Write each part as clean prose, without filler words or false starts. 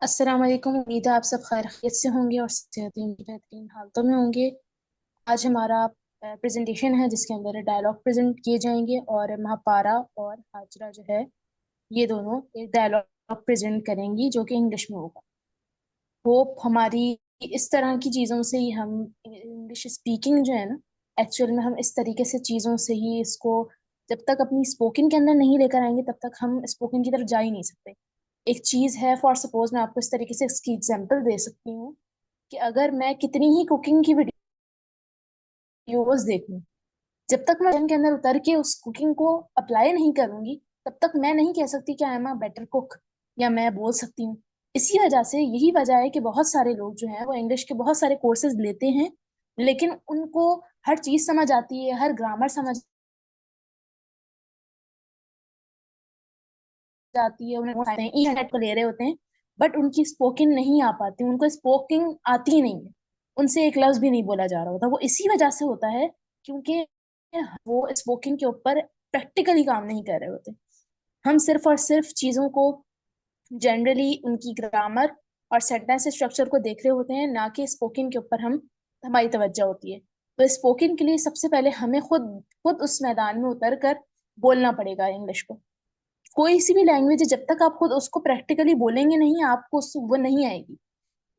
अस्सलाम वालेकुम। उम्मीद है आप सब खैर खैरियत से होंगे और सेहतयाब बेहतरीन हालतों में होंगे। आज हमारा प्रेजेंटेशन है जिसके अंदर डायलॉग प्रेजेंट किए जाएंगे और महापारा और हाजरा जो है ये दोनों एक डायलॉग प्रेजेंट करेंगी जो कि इंग्लिश में होगा। होप हमारी इस तरह की चीज़ों से ही हम इंग्लिश स्पीकिंग जो है ना, एक्चुअल में हम इस तरीके से चीज़ों से ही इसको जब तक अपनी स्पोकन के अंदर नहीं लेकर आएंगे तब तक हम स्पोकन की तरफ जा ही नहीं सकते। एक चीज़ है, फॉर सपोज मैं आपको इस तरीके से इसकी एग्जांपल दे सकती हूँ कि अगर मैं कितनी ही कुकिंग की वीडियोस देखूं, जब तक मैं किचन के अंदर उतर के उस कुकिंग को अप्लाई नहीं करूंगी तब तक मैं नहीं कह सकती कि आई एम अ बेटर कुक या मैं बोल सकती हूँ। इसी वजह से यही वजह है कि बहुत सारे लोग जो हैं वो इंग्लिश के बहुत सारे कोर्सेज लेते हैं, लेकिन उनको हर चीज समझ आती है, हर ग्रामर समझ आती है, उन्हें इंटरनेट पर ले रहे होते हैं, बट उनकी स्पोकिंग नहीं आ पाती, उनको स्पोकिंग आती ही नहीं है, उनसे एक लफ्ज भी नहीं बोला जा रहा होता। वो इसी वजह से होता है क्योंकि वो स्पोकिंग के ऊपर प्रैक्टिकली काम नहीं कर रहे होते। हम सिर्फ और सिर्फ चीजों को जनरली उनकी ग्रामर और सेंटेंस स्ट्रक्चर को देख रहे होते हैं, ना कि स्पोकिंग के ऊपर हम हमारी तवज्जो होती है। तो स्पोकिंग के लिए सबसे पहले हमें खुद खुद उस मैदान में उतर कर बोलना पड़ेगा इंग्लिश को। कोई सी भी लैंग्वेज है, जब तक आप खुद उसको प्रैक्टिकली बोलेंगे नहीं आपको वो नहीं आएगी।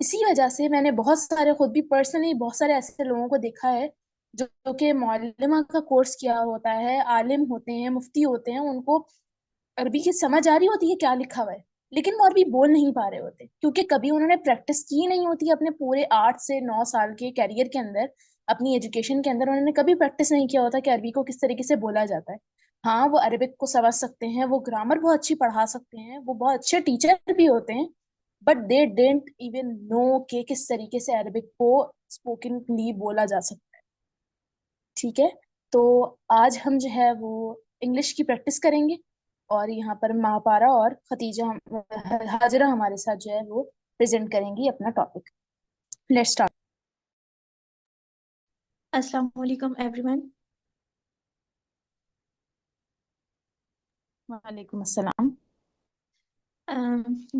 इसी वजह से मैंने बहुत सारे खुद भी पर्सनली बहुत सारे ऐसे लोगों को देखा है जो कि मौलमा का कोर्स किया होता है, आलिम होते हैं, मुफ्ती होते हैं, उनको अरबी की समझ आ रही होती है क्या लिखा हुआ है, लेकिन वो अरबी बोल नहीं पा रहे होते क्योंकि कभी उन्होंने प्रैक्टिस की नहीं होती अपने पूरे 8 से 9 साल के कैरियर के अंदर। अपनी एजुकेशन के अंदर उन्होंने कभी प्रैक्टिस नहीं किया होता कि अरबी को किस तरीके से बोला जाता है। हाँ, वो अरबिक को समझ सकते हैं, वो ग्रामर बहुत अच्छी पढ़ा सकते हैं, वो बहुत अच्छे टीचर भी होते हैं, but they didn't even know कि किस तरीके से अरबिक को स्पोकनली बोला जा सकता है। ठीक है, तो आज हम जो है वो इंग्लिश की प्रैक्टिस करेंगे और यहाँ पर महापारा और हाजिरा हमारे साथ जो है वो प्रेजेंट करेंगी अपना topic. Let's start. Assalamu alaikum everyone. वालेकुम अस्सलाम।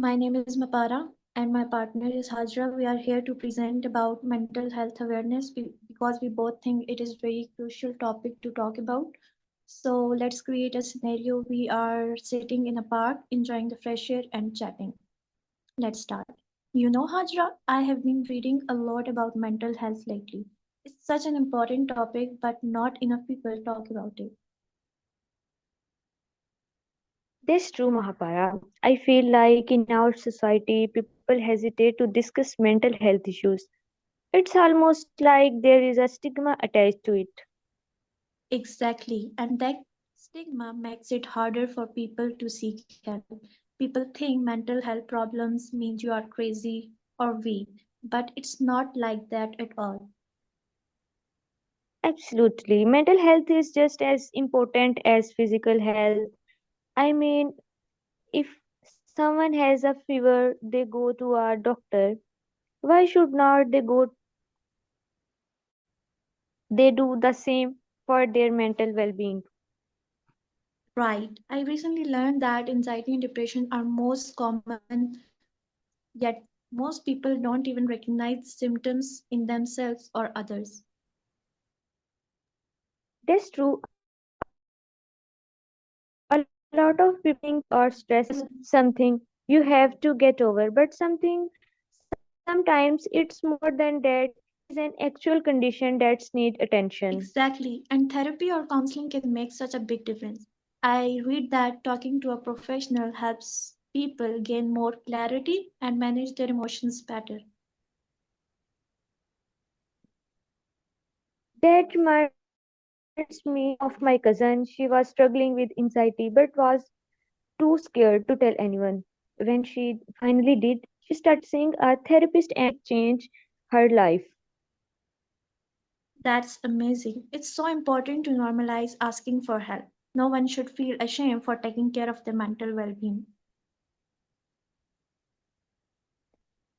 My name is Mapara and my partner is Hajra. We are here to present about mental health awareness because we both think it is very crucial topic to talk about. So let's create a scenario. We are sitting in a park, enjoying the fresh air and chatting. Let's start. You know, Hajra, I have been reading a lot about mental health lately. It's such an important topic, but not enough people talk about it. That's true, Mahapara. I feel like in our society, people hesitate to discuss mental health issues. It's almost like there is a stigma attached to it. Exactly. And that stigma makes it harder for people to seek help. People think mental health problems means you are crazy or weak, but it's not like that at all. Absolutely. Mental health is just as important as physical health. I mean, if someone has a fever, they go to a doctor. Why should not they do the same for their mental well-being? Right. I recently learned that anxiety and depression are most common, yet most people don't even recognize symptoms in themselves or others. That's true. A lot of people think or stress something you have to get over, but sometimes it's more than that. It is an actual condition that needs attention. Exactly. And therapy or counseling can make such a big difference. I read that talking to a professional helps people gain more clarity and manage their emotions better. That reminds me of my cousin. She was struggling with anxiety but was too scared to tell anyone. When she finally did, she started seeing a therapist and it changed her life. That's amazing. It's so important to normalize asking for help. No one should feel ashamed for taking care of their mental well being.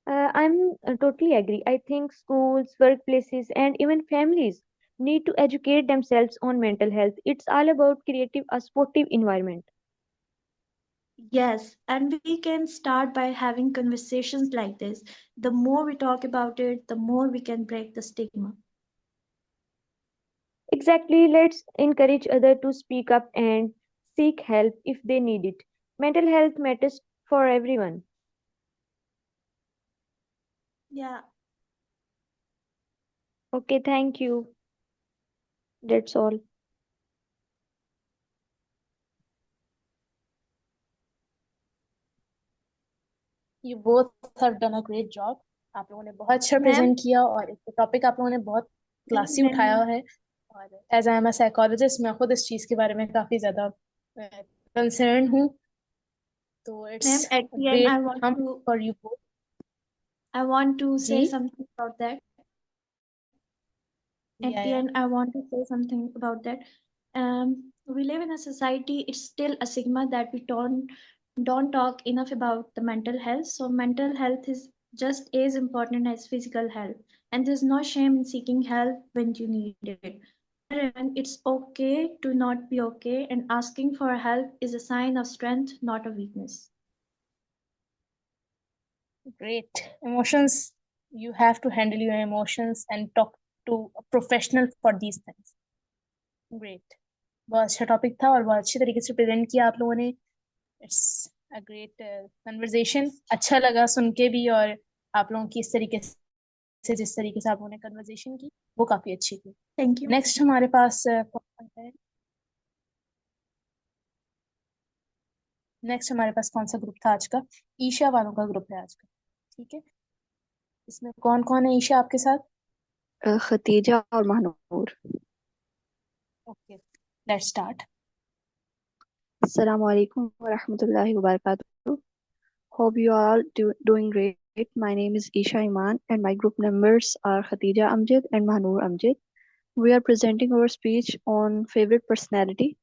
I'm totally agree. I think schools, workplaces, and even families need to educate themselves on mental health. It's all about creating a supportive environment. Yes, and we can start by having conversations like this. The more we talk about it, the more we can break the stigma. Exactly, let's encourage others to speak up and seek help if they need it. Mental health matters for everyone. Yeah, Okay, thank you. That's all. You both have done a great job. आप लोगों ने बहुत अच्छा ma'am, present किया और एक topic आप लोगों ने बहुत क्लासी उठाया ma'am, है। और as I am a psychologist मैं खुद इस चीज़ के बारे में काफ़ी ज़्यादा कंसर्न हूँ। तो it's ma'am, at the end, great hum for you both. I want to जी say something about that. At the या end, I want to say something about that. We live in a society, it's still a stigma that we don't talk enough about the mental health. So mental health is just as important as physical health. And there's no shame in seeking help when you need it. And it's okay to not be okay, and asking for help is a sign of strength, not a weakness. great emotions, you have to handle your emotions and talk to a professional for these things. Great, बहुत अच्छा topic था और बहुत अच्छे तरीके से present किया आप लोगों ने। इट्स अ ग्रेट कन्वर्जेशन, अच्छा लगा सुन के भी। और आप लोगों की इस तरीके से जिस तरीके से आप लोगों ने कन्वर्जेशन की वो काफी अच्छी थी। Thank you. नेक्स्ट हमारे पास कौन सा ग्रुप था आज का? ईशा वालों का ग्रुप है आज का। ठीक है, इसमें कौन कौन है ईशा आपके साथ? खतीजा और Mahnoor. Okay, let's start. Assalamu alaikum wa rahmatullahi wa barakatuh. Hope you are all doing great. My name is Isha Iman and my group members are Khatija Amjad and Mahnoor Amjad. We are presenting our speech on favorite personality.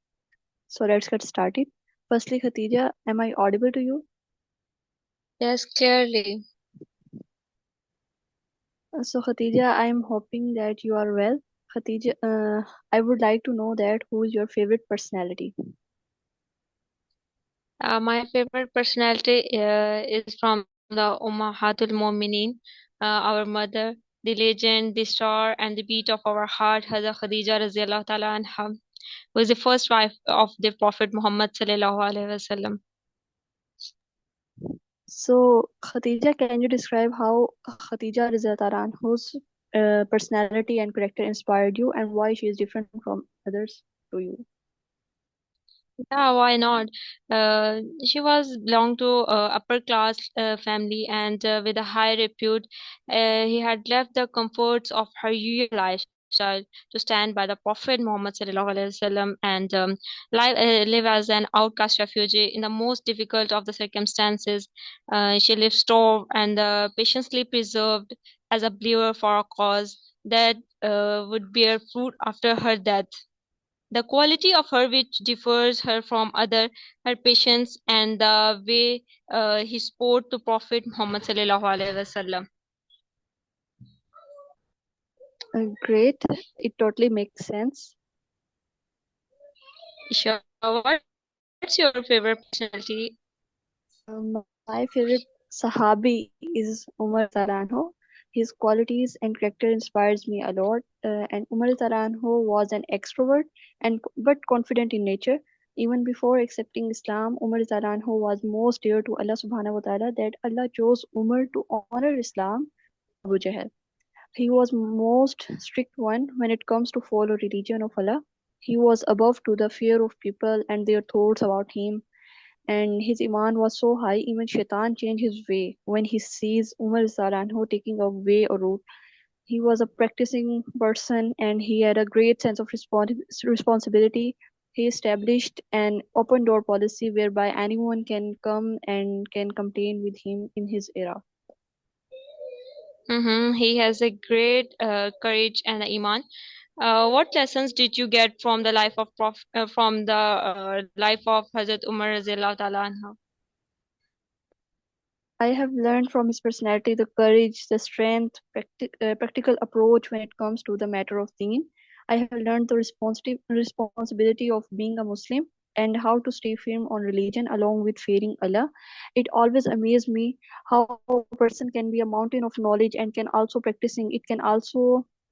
So let's get started. Firstly, Khatija, am I audible to you? Yes, clearly. So Khatija, I am hoping that you are well. Khatija, I would like to know that who is your favorite personality? My favorite personality is from the Ummahatul Mu'mineen, our mother, the legend, the star, and the beat of our heart, Hazrat Khadija Raziyallahu Ta'ala Anha, who is the first wife of the Prophet Muhammad Sallallahu Alaihi Wasallam. So, Khatija, can you describe how Khatija Rizataranhu's personality and character inspired you and why she is different from others to you? Yeah, why not? She was belonged to upper class family and with a high repute. He had left the comforts of her usual lifestyle to stand by the Prophet Muhammad sallallahu alaihi wasallam and live as an outcast refugee in the most difficult of the circumstances. She lived starved and patiently preserved as a believer for a cause that would bear fruit after her death. The quality of her which differs her from other, her patience and the way he spoke to Prophet Muhammad sallallahu alaihi wasallam. Great, it totally makes sense. Isha, what's your favorite personality? My favorite Sahabi is Umar Taranho. His qualities and character inspires me a lot. And Umar Taranho was an extrovert and but confident in nature. Even before accepting Islam, Umar Taranho was most dear to Allah Subhanahu wa Taala that Allah chose Umar to honor Islam, Abu Jahl. He was most strict one when it comes to follow religion of Allah. He was above to the fear of people and their thoughts about him, and his iman was so high even shaitan changed his way when he sees Umar Zaranho taking a way or route. He was a practicing person and he had a great sense of responsibility. He established an open door policy whereby anyone can come and can complain with him in his era. He has a great courage and iman. What lessons did you get from the life of life of Hazrat Umar Raziyallahu Ta'ala anha? I have learned from his personality the courage, the strength, practical approach when it comes to the matter of deen. I have learned the responsibility of being a Muslim and how to stay firm on religion along with fearing Allah. It always amazed me how a person can be a mountain of knowledge and can also practicing. It can also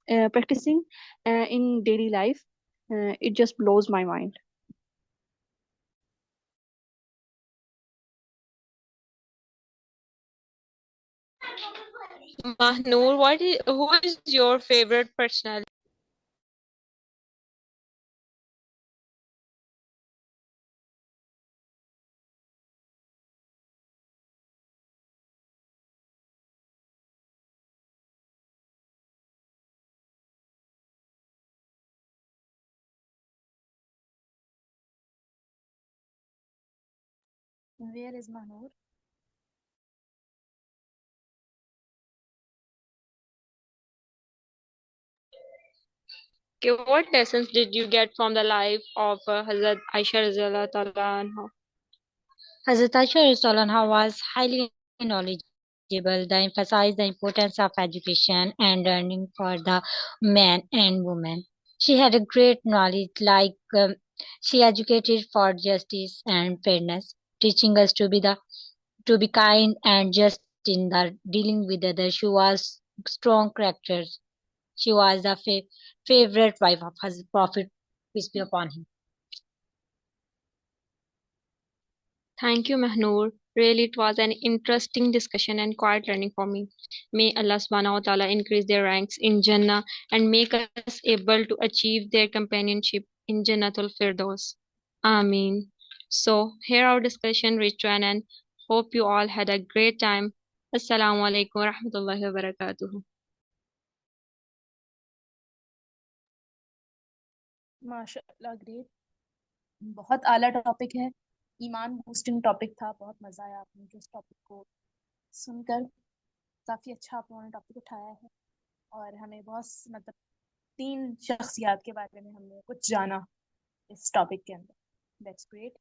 practicing in daily life. It just blows my mind. Mahnur, who is your favorite personality? Where is Manur? Okay, what lessons did you get from the life of Hazrat Aisha Raziyallahu Ta'ala anha? Hazrat Aisha Anha was highly knowledgeable. They emphasized the importance of education and learning for the men and women. She had a great knowledge, she educated for justice and fairness, teaching us to be kind and just in the dealing with others. She was strong character. She was the favorite wife of his Prophet, peace be upon him. Thank you, Mahnur. Really, it was an interesting discussion and quite learning for me. May Allah subhanahu wa ta'ala increase their ranks in Jannah and make us able to achieve their companionship in Jannatul Firdaus. Ameen. So, here our discussion reached to an end. Hope you all had a great time. Assalamu alaikum wa rahmatullahi wa barakatuh. माशाल्लाह great, बहुत आला topic है, ईमान boosting topic था, बहुत मजा आया आप लोगों को इस टॉपिक को सुनकर। काफी अच्छा आप लोगों ने टॉपिक उठाया है और हमें बहुत मतलब 3 शख्सियात के बारे में हमने कुछ जाना इस टॉपिक के अंदर। That's great.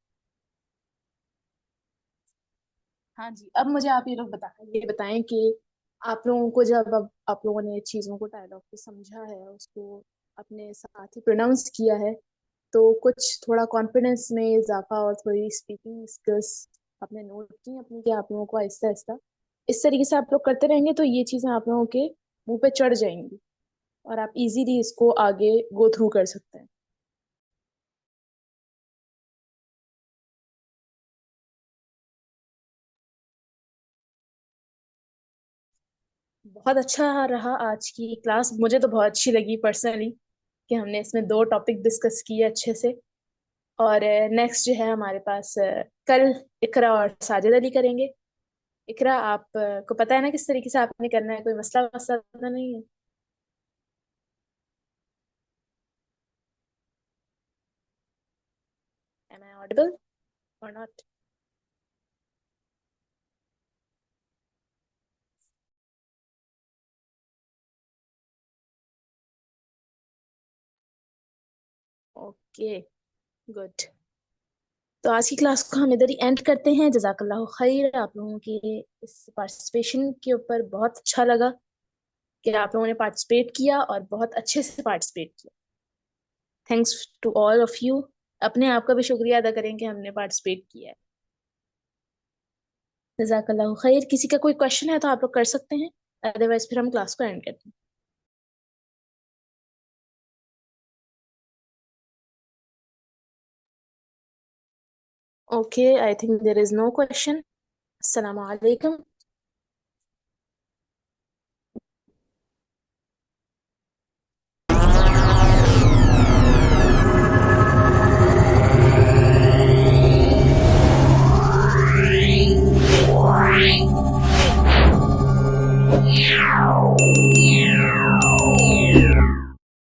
हाँ जी, अब मुझे आप ये बताएं कि आप लोगों को जब अब आप लोगों ने चीज़ों को डायलॉग को समझा है, उसको अपने साथ ही प्रोनाउंस किया है, तो कुछ थोड़ा कॉन्फिडेंस में इजाफा और थोड़ी स्पीकिंग स्किल्स आपने नोट की अपनी कि आप लोगों को आहिस्ता आहिस्ता इस तरीके से आप लोग करते रहेंगे तो ये चीज़ें आप लोगों के मुंह पे चढ़ जाएंगी और आप इजीली इसको आगे गो थ्रू कर सकते हैं। बहुत अच्छा रहा आज की क्लास, मुझे तो बहुत अच्छी लगी पर्सनली कि हमने इसमें 2 टॉपिक डिस्कस किए अच्छे से। और नेक्स्ट जो है हमारे पास कल इकरा और साजिद अली करेंगे। इकरा, आप को पता है ना किस तरीके से आपने करना है, कोई मसला वसला तो नहीं है? Am I audible or not? Okay, good. तो आज की क्लास को हम इधर ही एंड करते हैं। जज़ाकल्लाहु खैर, आप लोगों की इस पार्टिसिपेशन के ऊपर बहुत अच्छा लगा कि आप लोगों ने पार्टिसिपेट किया और बहुत अच्छे से पार्टिसिपेट किया। Thanks to all of you. अपने आप का भी शुक्रिया अदा करें कि हमने पार्टिसिपेट किया है। जज़ाकल्लाहु खैर। किसी का कोई क्वेश्चन है तो आप लोग कर सकते हैं, अदरवाइज फिर हम क्लास को एंड करते हैं। Okay, I think there is no question. अस्सलाम वालेकुम।